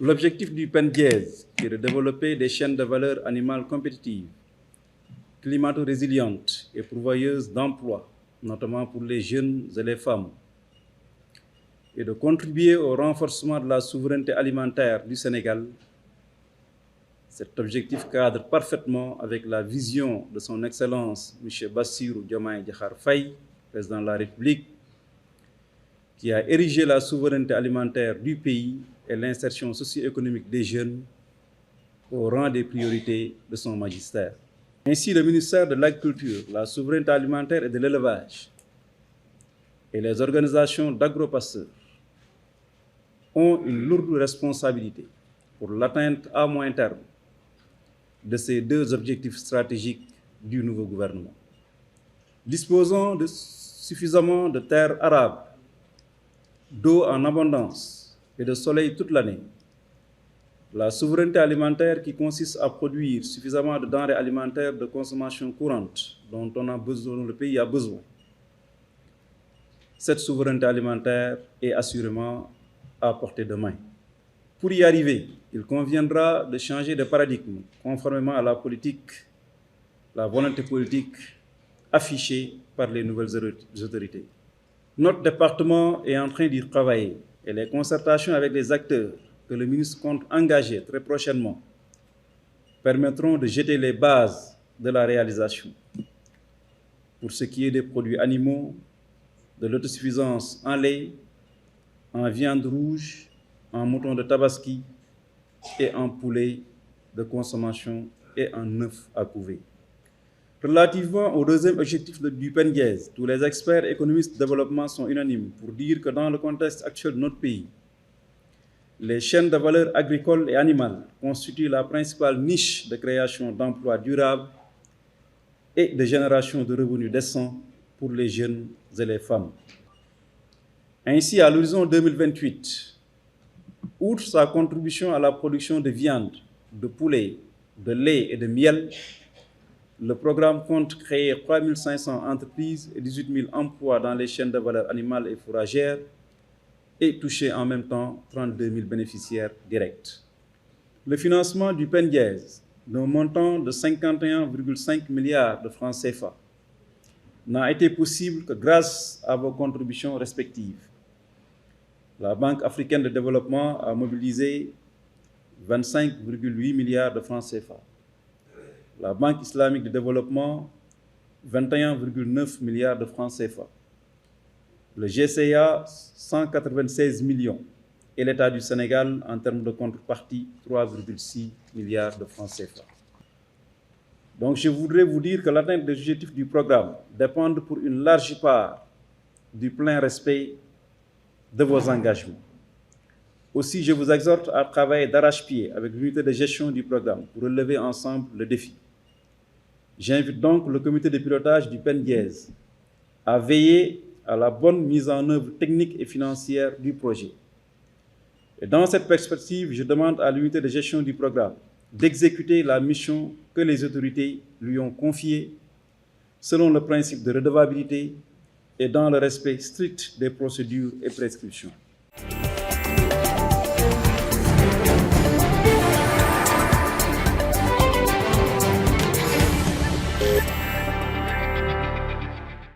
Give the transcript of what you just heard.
L'objectif du PENDIES est de développer des chaînes de valeur animale compétitives, climato-résilientes et pourvoyeuses d'emplois, notamment pour les jeunes et les femmes, et de contribuer au renforcement de la souveraineté alimentaire du Sénégal. Cet objectif cadre parfaitement avec la vision de son Excellence M. Bassirou Diomaye Diakhar Faye, président de la République, qui a érigé la souveraineté alimentaire du pays et l'insertion socio-économique des jeunes au rang des priorités de son magistère. Ainsi, le ministère de l'Agriculture, de la souveraineté alimentaire et de l'élevage et les organisations d'agropasteurs ont une lourde responsabilité pour l'atteinte à moyen terme de ces deux objectifs stratégiques du nouveau gouvernement. Disposant de suffisamment de terres arables, d'eau en abondance et de soleil toute l'année, la souveraineté alimentaire qui consiste à produire suffisamment de denrées alimentaires de consommation courante dont le pays a besoin. Cette souveraineté alimentaire est assurément à portée de main. Pour y arriver, il conviendra de changer de paradigme conformément à la volonté politique affichée par les nouvelles autorités. Notre département est en train d'y travailler et les concertations avec les acteurs que le ministre compte engager très prochainement permettront de jeter les bases de la réalisation. Pour ce qui est des produits animaux, de l'autosuffisance en lait, en viande rouge, en mouton de tabaski et en poulet de consommation et en œufs à couver. Relativement au deuxième objectif du PENDIES, tous les experts économistes de développement sont unanimes pour dire que dans le contexte actuel de notre pays, les chaînes de valeur agricoles et animales constituent la principale niche de création d'emplois durables et de génération de revenus décents pour les jeunes et les femmes. Ainsi, à l'horizon 2028, outre sa contribution à la production de viande, de poulet, de lait et de miel, le programme compte créer 3 500 entreprises et 18 000 emplois dans les chaînes de valeur animale et fourragères et toucher en même temps 32 000 bénéficiaires directs. Le financement du PENDIES, d'un montant de 51,5 milliards de francs CFA, n'a été possible que grâce à vos contributions respectives. La Banque africaine de développement a mobilisé 25,8 milliards de francs CFA. La Banque islamique de développement, 21,9 milliards de francs CFA. Le GCA, 196 millions. Et l'État du Sénégal, en termes de contrepartie, 3,6 milliards de francs CFA. Donc, je voudrais vous dire que l'atteinte des objectifs du programme dépend pour une large part du plein respect de vos engagements. Aussi, je vous exhorte à travailler d'arrache-pied avec l'unité de gestion du programme pour relever ensemble le défi. J'invite donc le comité de pilotage du PENDIES à veiller à la bonne mise en œuvre technique et financière du projet. Et dans cette perspective, je demande à l'unité de gestion du programme d'exécuter la mission que les autorités lui ont confiée selon le principe de redevabilité et dans le respect strict des procédures et prescriptions.